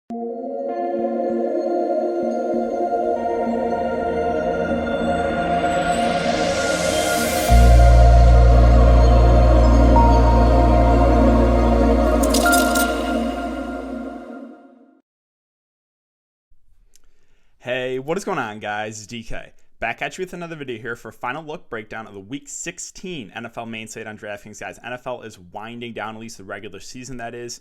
Hey, what is going on, guys? It's DK. Back at you with another video here for a final look breakdown of the Week 16 NFL main slate on Draftkings, guys. NFL is winding down, at least the regular season, that is.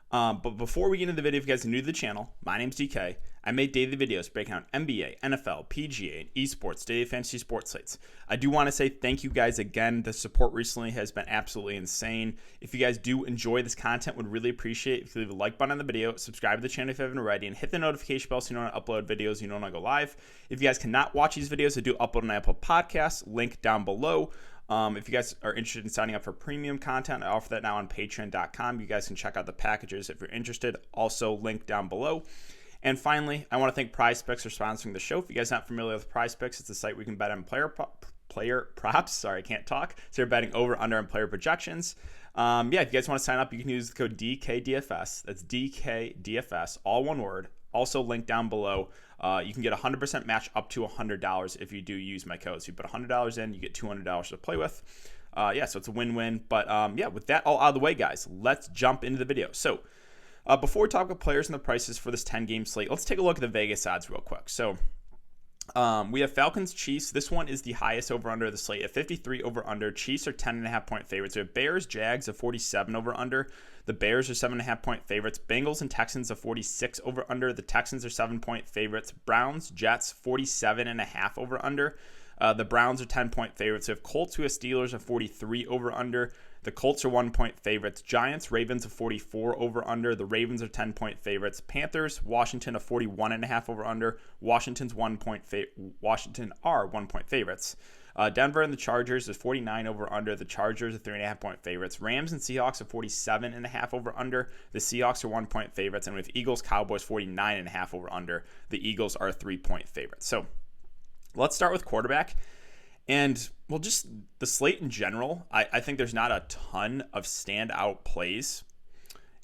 But before we get into the video, if you guys are new to the channel, my name's DK. I make daily videos breaking down NBA, NFL, PGA, and esports, daily fantasy sports sites. I do want to say thank you guys again. The support recently has been absolutely insane. If you guys do enjoy this content, would really appreciate if you leave a like button on the video, subscribe to the channel if you haven't already, and hit the notification bell so you know when I upload videos, you know when I go live. If you guys cannot watch these videos, I do upload on Apple Podcasts, link down below. If you guys are interested in signing up for premium content, I offer that now on patreon.com. You guys can check out the packages if you're interested. Also, link down below. And finally, I want to thank PrizePicks for sponsoring the show. If you guys are not familiar with PrizePicks, it's a site where you can bet on player props. Sorry, I can't talk. So you're betting over, under, and player projections. If you guys want to sign up, you can use the code DKDFS. That's DKDFS, all one word. Also linked down below. You can get a 100% match up to $100 if you do use my code. So you put $100 in, you get $200 to play with. So it's a win-win. But with that all out of the way, guys, let's jump into the video. So before we talk about players and the prices for this 10-game slate, let's take a look at the Vegas odds real quick. So we have Falcons Chiefs. This one is the highest over-under of the slate at 53 over-under. Chiefs are 10.5-point favorites. We have Bears Jags of 47 over-under. The Bears are 7.5-point favorites. Bengals and Texans of 46 over-under. The Texans are 7-point favorites. Browns Jets 47.5 over-under. The Browns are 10-point favorites. We have Colts who have Steelers of 43 over-under. The Colts are 1-point favorites. Giants, Ravens of 44 over/under. The Ravens are 10-point favorites. Panthers, Washington of 41.5 over/under. Washington are 1-point favorites. Denver and the Chargers is 49 over/under. The Chargers are 3.5-point favorites. Rams and Seahawks are 47.5 over/under. The Seahawks are 1-point favorites. And with Eagles, Cowboys 49.5 over/under. The Eagles are 3-point favorites. So let's start with quarterback. And, well, just the slate in general, I think there's not a ton of standout plays.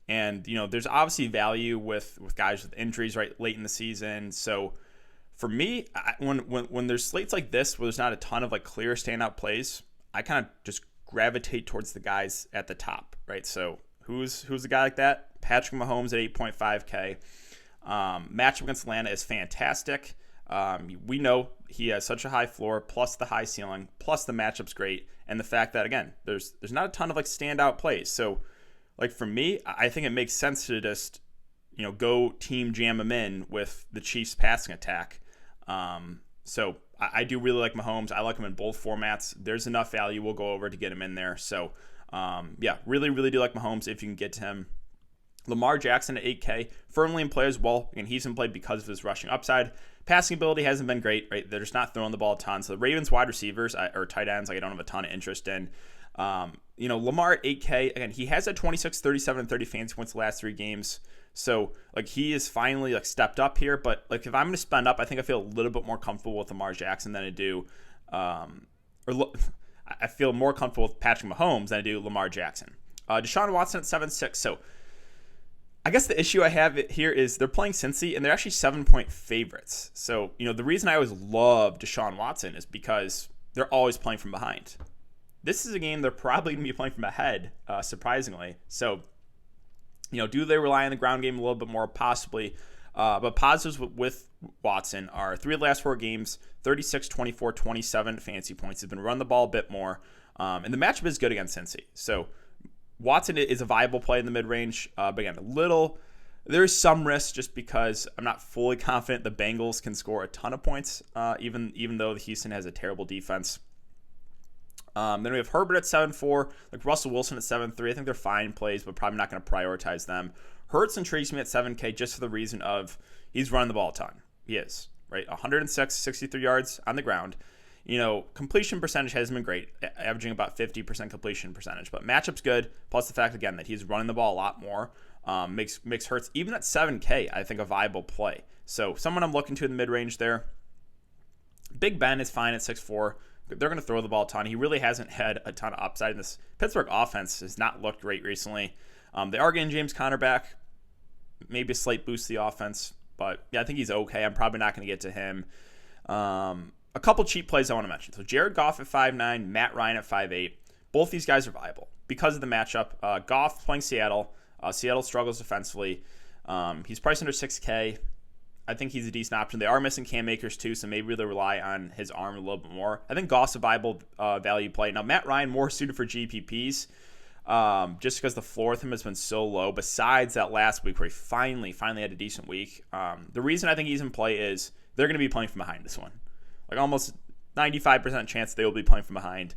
And, there's obviously value with guys with injuries right late in the season. So, for me, when there's slates like this where there's not a ton of, clear standout plays, I kind of just gravitate towards the guys at the top, right? So, who's a guy like that? Patrick Mahomes at 8.5K. Matchup against Atlanta is fantastic. We know he has such a high floor, plus the high ceiling, plus the matchup's great, and the fact that, again, there's not a ton of standout plays. So, for me, I think it makes sense to just go team jam him in with the Chiefs' passing attack. So I do really like Mahomes. I like him in both formats. There's enough value we'll go over to get him in there. So really, really do like Mahomes if you can get to him. Lamar Jackson at 8K, firmly in play as well. Again, he's in play because of his rushing upside. Passing ability hasn't been great, right? They're just not throwing the ball a ton. So the Ravens wide receivers or tight ends, I don't have a ton of interest in. Lamar at 8K, again, he has at 26, 37, and 30 fantasy points the last 3 games. So, he is finally, stepped up here. But, if I'm going to spend up, I think I feel a little bit more comfortable with Lamar Jackson than I do. I feel more comfortable with Patrick Mahomes than I do Lamar Jackson. Deshaun Watson at 7.6. So, I guess the issue I have here is they're playing Cincy, and they're actually 7-point favorites. So, the reason I always love Deshaun Watson is because they're always playing from behind. This is a game they're probably going to be playing from ahead, surprisingly. So, do they rely on the ground game a little bit more? Possibly. But positives with Watson are 3 of the last 4 games, 36, 24, 27 fantasy points. He's been running the ball a bit more. And the matchup is good against Cincy. So, Watson is a viable play in the mid-range, but again, there's some risk just because I'm not fully confident the Bengals can score a ton of points, even though Houston has a terrible defense. Then we have Herbert at 7.4, Russell Wilson at 7.3. I think they're fine plays, but probably not going to prioritize them. Hurts intrigues me at 7K just for the reason of he's running the ball a ton. He is, right? 106, 63 yards on the ground. Completion percentage hasn't been great, averaging about 50% completion percentage, but matchup's good. Plus the fact, again, that he's running the ball a lot more makes Hurts, even at 7K, I think a viable play. So someone I'm looking to in the mid-range there. Big Ben is fine at 6'4". They're going to throw the ball a ton. He really hasn't had a ton of upside in this. Pittsburgh offense has not looked great recently. They are getting James Conner back. maybe a slight boost to the offense. But yeah, I think he's okay. I'm probably not going to get to him. A couple cheap plays I want to mention. So Jared Goff at 5'9", Matt Ryan at 5'8". Both these guys are viable because of the matchup. Goff playing Seattle. Seattle struggles defensively. He's priced under 6K. I think he's a decent option. They are missing Cam Akers too, so maybe they'll rely on his arm a little bit more. I think Goff's a viable value play. Now, Matt Ryan more suited for GPPs just because the floor with him has been so low. Besides that last week where he finally had a decent week. The reason I think he's in play is they're going to be playing from behind this one. Like almost 95% chance they will be playing from behind.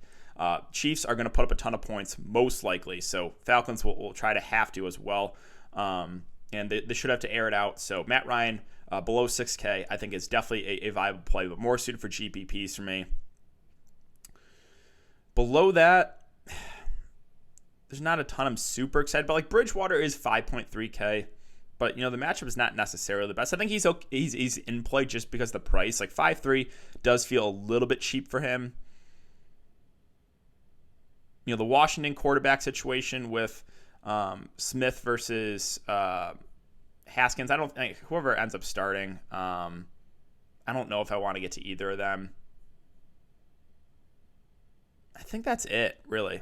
Chiefs are going to put up a ton of points, most likely. So Falcons will try to have to as well. And they should have to air it out. So Matt Ryan below 6K, I think is definitely a viable play, but more suited for GPPs for me. Below that, there's not a ton I'm super excited about. Like Bridgewater is 5.3K. But, the matchup is not necessarily the best. I think he's in play just because of the price. Like 5.3 does feel a little bit cheap for him. The Washington quarterback situation with Smith versus Haskins. I don't think whoever ends up starting. I don't know if I want to get to either of them. I think that's it, really.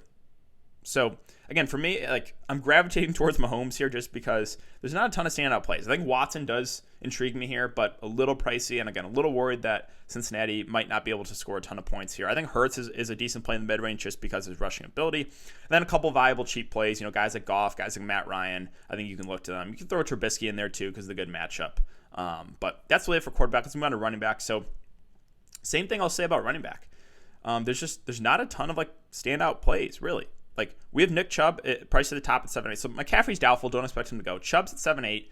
So, again, for me, I'm gravitating towards Mahomes here just because there's not a ton of standout plays. I think Watson does intrigue me here, but a little pricey, and again, a little worried that Cincinnati might not be able to score a ton of points here. I think Hurts is a decent play in the mid-range just because of his rushing ability. And then a couple viable cheap plays, guys like Goff, guys like Matt Ryan. I think you can look to them. You can throw Trubisky in there too because of the good matchup. But that's really it for quarterback. Let's move on to running back. So, same thing I'll say about running back. There's not a ton of standout plays, really. We have Nick Chubb priced at the top at 7.8. So McCaffrey's doubtful. Don't expect him to go. Chubb's at 7.8.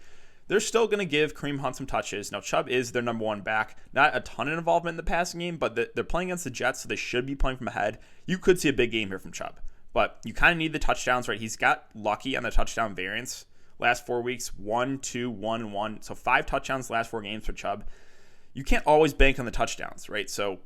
They're still going to give Kareem Hunt some touches. Now, Chubb is their number one back. Not a ton of involvement in the passing game, but they're playing against the Jets, so they should be playing from ahead. You could see a big game here from Chubb. But you kind of need the touchdowns, right? He's got lucky on the touchdown variance. Last 4 weeks, 1, 2, 1, 1. So 5 touchdowns last 4 games for Chubb. You can't always bank on the touchdowns, right? So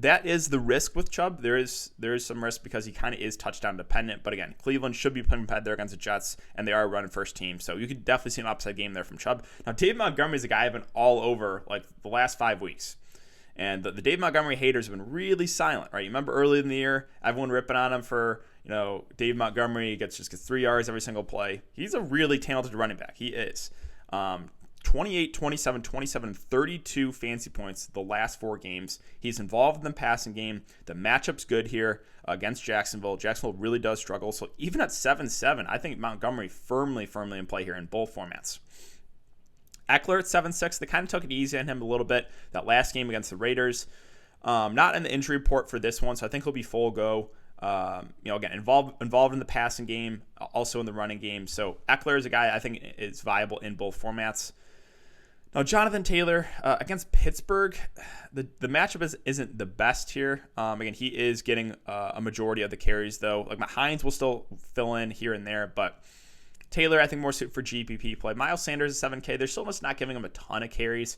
that is the risk with Chubb. There is some risk because he kind of is touchdown dependent. But again, Cleveland should be playing ahead there against the Jets, and they are running first team. So you could definitely see an upside game there from Chubb. Now, Dave Montgomery is a guy I've been all over the last 5 weeks. And the Dave Montgomery haters have been really silent, right? You remember early in the year, everyone ripping on him for, Dave Montgomery gets 3 yards every single play. He's a really talented running back. He is. 28, 27, 27, 32 fantasy points the last 4 games. He's involved in the passing game. The matchup's good here against Jacksonville. Jacksonville really does struggle. So even at 7-7, I think Montgomery firmly in play here in both formats. Eckler at 7-6, they kind of took it easy on him a little bit that last game against the Raiders. Not in the injury report for this one, so I think he'll be full go. Again, involved in the passing game, also in the running game. So Eckler is a guy I think is viable in both formats. Now, Jonathan Taylor against Pittsburgh, the matchup isn't the best here. Again, he is getting a majority of the carries, though. Hines will still fill in here and there, but Taylor, I think, more suited for GPP play. Miles Sanders is 7K. They're still just not giving him a ton of carries,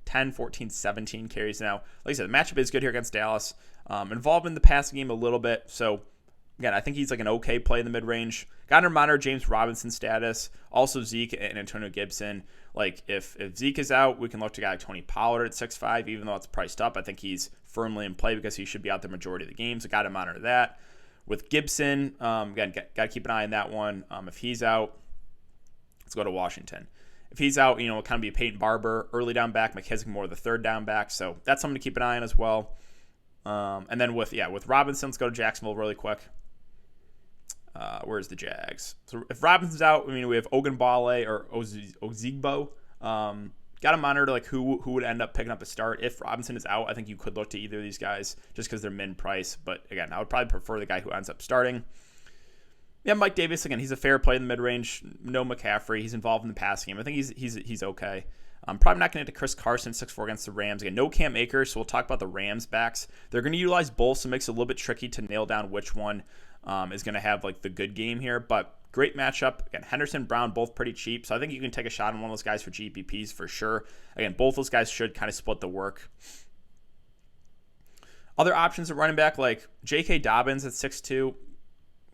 10, 14, 17 carries now. Like I said, the matchup is good here against Dallas. Involved in the passing game a little bit, so again, I think he's an okay play in the mid-range. Got to monitor James Robinson status. Also Zeke and Antonio Gibson. If Zeke is out, we can look to a guy like Tony Pollard at 6.5, even though it's priced up. I think he's firmly in play because he should be out the majority of the games. So got to monitor that. With Gibson, again, got to keep an eye on that one. If he's out, let's go to Washington. If he's out, it'll kind of be a Peyton Barber, early down back, McKissick more of the third down back. So that's something to keep an eye on as well. And then with Robinson, let's go to Jacksonville really quick. Where's the Jags? So if Robinson's out, we have Ogunbowale or Ozigbo. Got to monitor who would end up picking up a start. If Robinson is out, I think you could look to either of these guys just because they're min price. But again, I would probably prefer the guy who ends up starting. Yeah, Mike Davis, again, he's a fair play in the mid-range. No McCaffrey. He's involved in the passing game. I think he's okay. I'm probably not going to get to Chris Carson, 6'4" against the Rams. Again, no Cam Akers, so we'll talk about the Rams backs. They're going to utilize both, so it makes it a little bit tricky to nail down which one is going to have the good game here. But great matchup. Again, Henderson, Brown, both pretty cheap, so I think you can take a shot on one of those guys for GPPs for sure. Again, both those guys should kind of split the work. Other options at running back, like J.K. Dobbins at 6'2",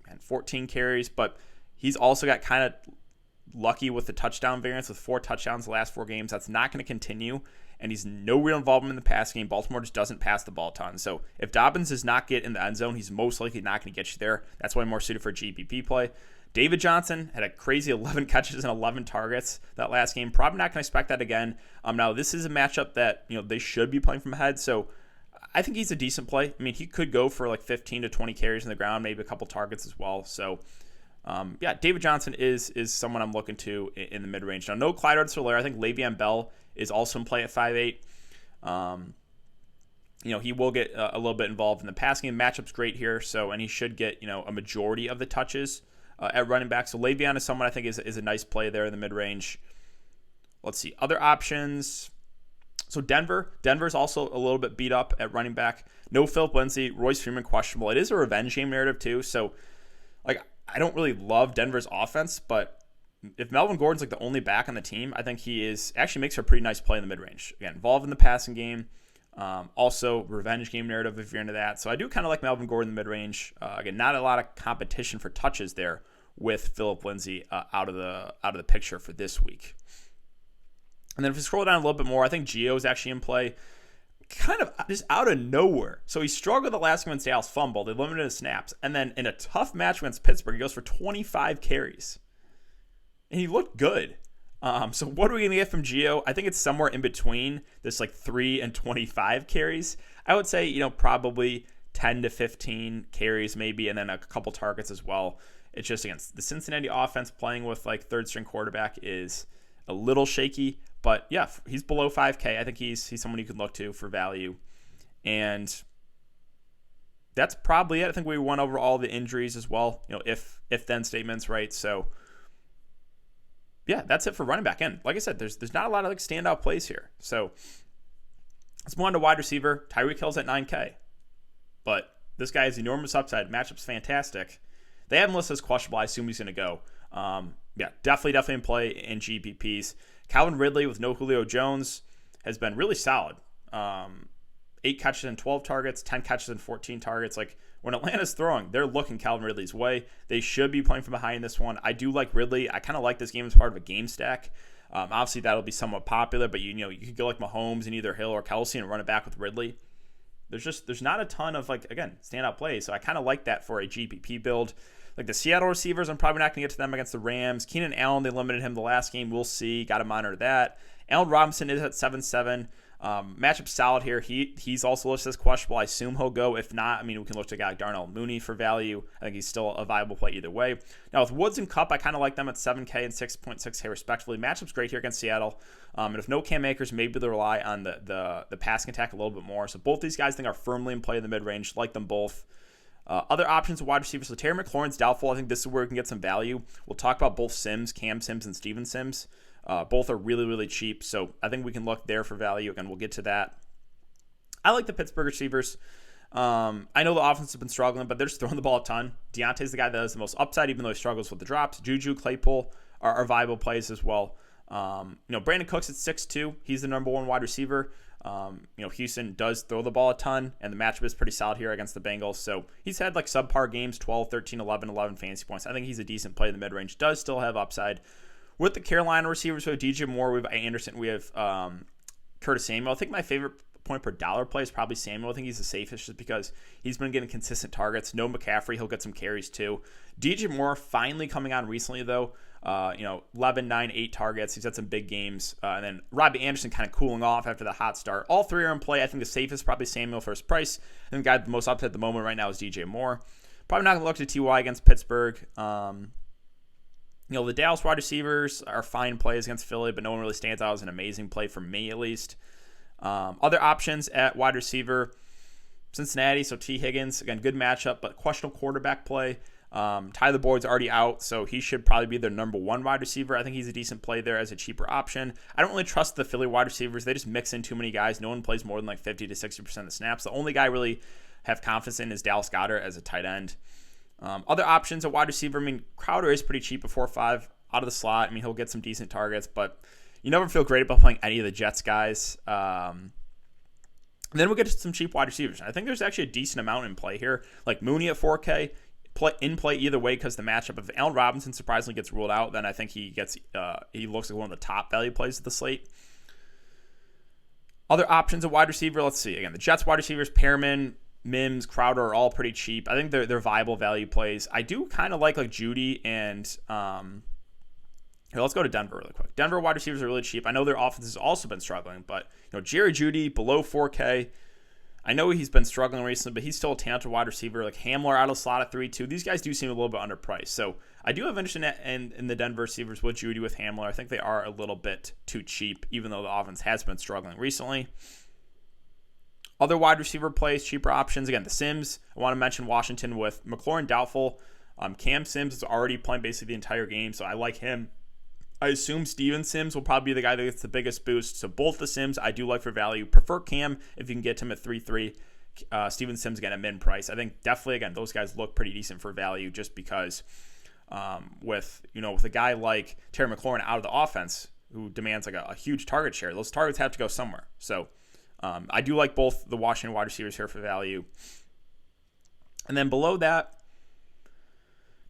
and 14 carries, but he's also got kind of lucky with the touchdown variance with 4 touchdowns the last 4 games. That's not going to continue, and he's no real involvement in the pass game. Baltimore just doesn't pass the ball a ton. So if Dobbins does not get in the end zone, he's most likely not going to get you there. That's why I'm more suited for a GPP play. David Johnson had a crazy 11 catches and 11 targets that last game. Probably not going to expect that again. Now, this is a matchup that they should be playing from ahead, so I think he's a decent play. I mean, he could go for like 15 to 20 carries in the ground, maybe a couple targets as well. So, David Johnson is someone I'm looking to in the mid-range. Now, no Clyde Edwards-Helaire. I think Le'Veon Bell is also in play at 5'8". He will get a little bit involved in the passing game. Matchup's great here, and he should get a majority of the touches at running back. So Le'Veon is someone I think is a nice play there in the mid-range. Let's see. Other options. So Denver's also a little bit beat up at running back. No Philip Lindsay, Royce Freeman questionable. It is a revenge game narrative too. So I don't really love Denver's offense, but if Melvin Gordon's the only back on the team, I think he actually makes for a pretty nice play in the mid-range. Again, involved in the passing game. Also revenge game narrative if you're into that. So I do kind of like Melvin Gordon in the mid-range. Again, not a lot of competition for touches there with Philip Lindsay out of the picture for this week. And then if you scroll down a little bit more, I think Gio is actually in play kind of just out of nowhere. So he struggled the last game when Dallas fumbled. They limited his snaps. And then in a tough match against Pittsburgh, he goes for 25 carries. And he looked good. So what are we going to get from Gio? I think it's somewhere in between this 3 and 25 carries. I would say, probably 10 to 15 carries maybe, and then a couple targets as well. It's just against the Cincinnati offense playing with third string quarterback is a little shaky. But yeah, he's below 5K. I think he's someone you can look to for value. And that's probably it. I think we went over all the injuries as well, if then statements, right? So yeah, that's it for running back. And like I said, there's not a lot of standout plays here. So let's move on to wide receiver. Tyreek Hill's at 9K. But this guy has enormous upside. Matchup's fantastic. They have him listed as questionable. I assume he's going to go. Definitely in play in GPPs. Calvin Ridley with no Julio Jones has been really solid. 8 catches and 12 targets, 10 catches and 14 targets. When Atlanta's throwing, they're looking Calvin Ridley's way. They should be playing from behind this one. I do like Ridley. I kind of like this game as part of a game stack. Obviously, that'll be somewhat popular, but you could go Mahomes and either Hill or Kelsey and run it back with Ridley. There's not a ton of standout plays, so I kind of like that for a GPP build. The Seattle receivers, I'm probably not going to get to them against the Rams. Keenan Allen, they limited him the last game. We'll see. Got to monitor that. Allen Robinson is at 7-7. Matchup solid here. He's also listed as questionable. I assume he'll go. If not, we can look to a guy like Darnell Mooney for value. I think he's still a viable play either way. Now, with Woods and Kupp, I kind of like them at 7K and 6.6K respectively. Matchup's great here against Seattle. And if no Cam Akers, maybe they'll rely on the passing attack a little bit more. So both these guys I think are firmly in play in the mid-range. Like them both. Other options of wide receivers. So Terry McLaurin's doubtful. I think this is where we can get some value. We'll talk about both Sims, Cam Sims and Steven Sims. Both are really, really cheap. So I think we can look there for value. Again, we'll get to that. I like the Pittsburgh receivers. I know the offense has been struggling, but they're just throwing the ball a ton. Deontay's the guy that has the most upside, even though he struggles with the drops. Juju, Claypool are viable plays as well. Brandon Cooks at 6'2". He's the number 1 wide receiver. Houston does throw the ball a ton, and the matchup is pretty solid here against the Bengals. So he's had subpar games, 12, 13, 11 fantasy points. I think he's a decent play in the mid-range. Does still have upside. With the Carolina receivers, we have DJ Moore, we have Anderson, we have Curtis Samuel. I think my favorite point per dollar play is probably Samuel. I think he's the safest just because he's been getting consistent targets. No McCaffrey, he'll get some carries too. DJ Moore finally coming on recently though. 11, 9, 8 targets. He's had some big games. And then Robbie Anderson kind of cooling off after the hot start. All 3 are in play. I think the safest probably Samuel for his price. And the guy the most upset at the moment right now is DJ Moore. Probably not going to look to TY against Pittsburgh. The Dallas wide receivers are fine plays against Philly, but no one really stands out as an amazing play for me at least. Other options at wide receiver, Cincinnati, so T. Higgins. Again, good matchup, but questionable quarterback play. Tyler Boyd's already out, so he should probably be their number 1 wide receiver. I think he's a decent play there as a cheaper option. I don't really trust the Philly wide receivers. They just mix in too many guys. No one plays more than 50 to 60% of the snaps. The only guy I really have confidence in is Dallas Goedert as a tight end. Other options at wide receiver, Crowder is pretty cheap at 4.5 out of the slot. He'll get some decent targets, but you never feel great about playing any of the Jets guys. And then we'll get to some cheap wide receivers. I think there's actually a decent amount in play here, like Mooney at 4K. in play either way because the matchup. If Allen Robinson surprisingly gets ruled out, then I think he looks like one of the top value plays of the slate. Other options at wide receiver, let's see. Again, the Jets wide receivers, Perriman, Mims, Crowder are all pretty cheap. I think they're viable value plays. I do kind of like Judy and here, let's go to Denver really quick. Denver wide receivers are really cheap. I know their offense has also been struggling, but Jerry Jeudy below 4K. I know he's been struggling recently, but he's still a talented wide receiver. Like Hamler out of slot at 3-2. These guys do seem a little bit underpriced. So I do have interest in the Denver receivers with Jeudy, with Hamler. I think they are a little bit too cheap, even though the offense has been struggling recently. Other wide receiver plays, cheaper options. Again, the Sims. I want to mention Washington with McLaurin doubtful. Cam Sims is already playing basically the entire game, so I like him. I assume Steven Sims will probably be the guy that gets the biggest boost. So both the Sims I do like for value. Prefer Cam if you can get him at 3-3. Steven Sims again at min price. I think definitely again those guys look pretty decent for value just because with a guy like Terry McLaurin out of the offense who demands like a huge target share, those targets have to go somewhere. So I do like both the Washington wide receivers here for value. And then below that,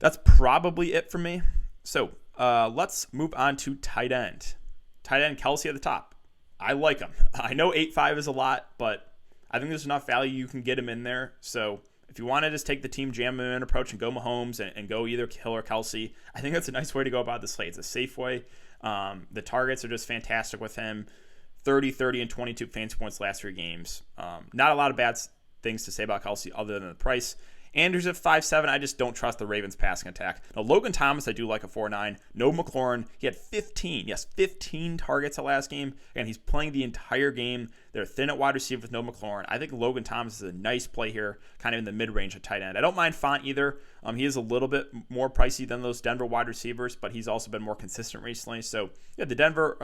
that's probably it for me. So let's move on to tight end. Tight end Kelsey at the top. I like him. I know 8.5 is a lot, but I think there's enough value you can get him in there. So if you want to just take the team jam him in approach and go Mahomes and go either Hill or Kelsey, I think that's a nice way to go about the slate. It's a safe way. The targets are just fantastic with him. 30, 30, and 22 fantasy points last 3 games. Not a lot of bad things to say about Kelsey other than the price. Andrews at 5.7. I just don't trust the Ravens passing attack. Now, Logan Thomas, I do like a 4.9. No McLaurin. He had 15 targets the last game. And he's playing the entire game. They're thin at wide receiver with no McLaurin. I think Logan Thomas is a nice play here, kind of in the mid-range of tight end. I don't mind Font either. He is a little bit more pricey than those Denver wide receivers, but he's also been more consistent recently. So, yeah, the Denver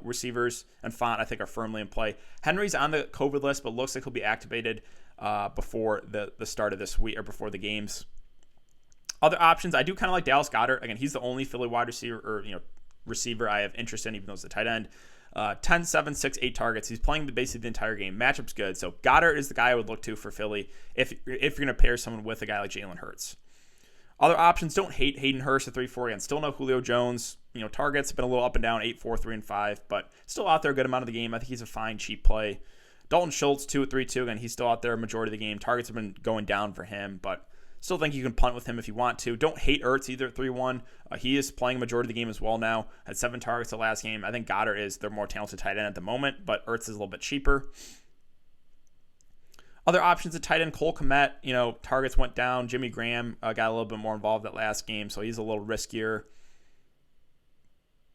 receivers and Font, I think, are firmly in play. Henry's on the COVID list, but looks like he'll be activated before the start of this week or before the games. Other options, I do kind of like Dallas Goedert. Again, he's the only Philly wide receiver or receiver I have interest in, even though it's a tight end. 10, 7, 6, 8 targets. He's playing basically the entire game. Matchup's good. So Goddard is the guy I would look to for Philly if you're going to pair someone with a guy like Jalen Hurts. Other options, don't hate Hayden Hurst at 3-4. Again, still no Julio Jones. Targets have been a little up and down, 8, 4, 3, and 5, but still out there a good amount of the game. I think he's a fine, cheap play. Dalton Schultz, 2 at 3-2. Again, he's still out there a majority of the game. Targets have been going down for him, but still think you can punt with him if you want to. Don't hate Ertz either at 3-1. He is playing a majority of the game as well now. Had 7 targets the last game. I think Goddard is their more talented tight end at the moment, but Ertz is a little bit cheaper. Other options at tight end, Cole Kmet, targets went down. Jimmy Graham got a little bit more involved that last game, so he's a little riskier.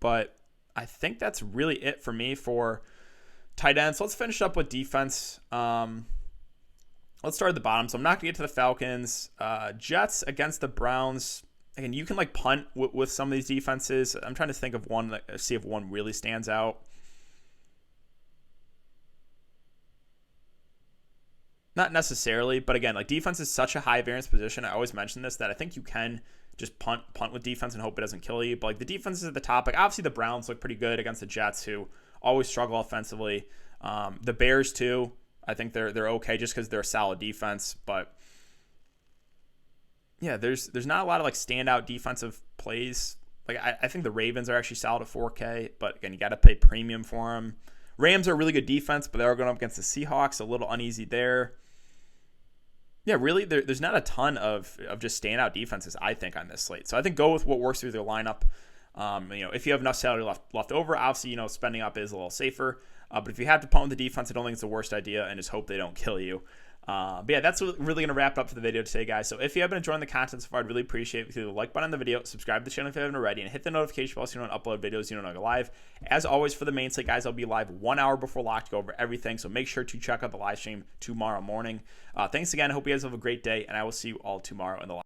But I think that's really it for me for tight ends. Let's finish up with defense. Let's start at the bottom. So I'm not going to get to the Falcons. Jets against the Browns. Again, you can punt with some of these defenses. I'm trying to think of one, see if one really stands out. Not necessarily, but again, defense is such a high variance position. I always mention this, that I think you can just punt with defense and hope it doesn't kill you. But the defenses at the top, obviously the Browns look pretty good against the Jets, who always struggle offensively. The Bears too. I think they're okay just because they're a solid defense. But yeah, there's not a lot of standout defensive plays. I think the Ravens are actually solid at 4K, but again, you got to pay premium for them. Rams are a really good defense, but they are going up against the Seahawks. A little uneasy there. Yeah, really, there's not a ton of just standout defenses, I think, on this slate. So I think go with what works through their lineup. If you have enough salary left over, obviously, spending up is a little safer. But if you have to punt with the defense, I don't think it's the worst idea, and just hope they don't kill you. But yeah, that's really going to wrap it up for the video today, guys. So if you have been enjoying the content so far, I'd really appreciate it if you hit the like button on the video, subscribe to the channel if you haven't already, and hit the notification bell so you don't upload videos you don't know live. As always, for the main slate, guys, I'll be live 1 hour before lock to go over everything. So make sure to check out the live stream tomorrow morning. Thanks again. I hope you guys have a great day, and I will see you all tomorrow in the live.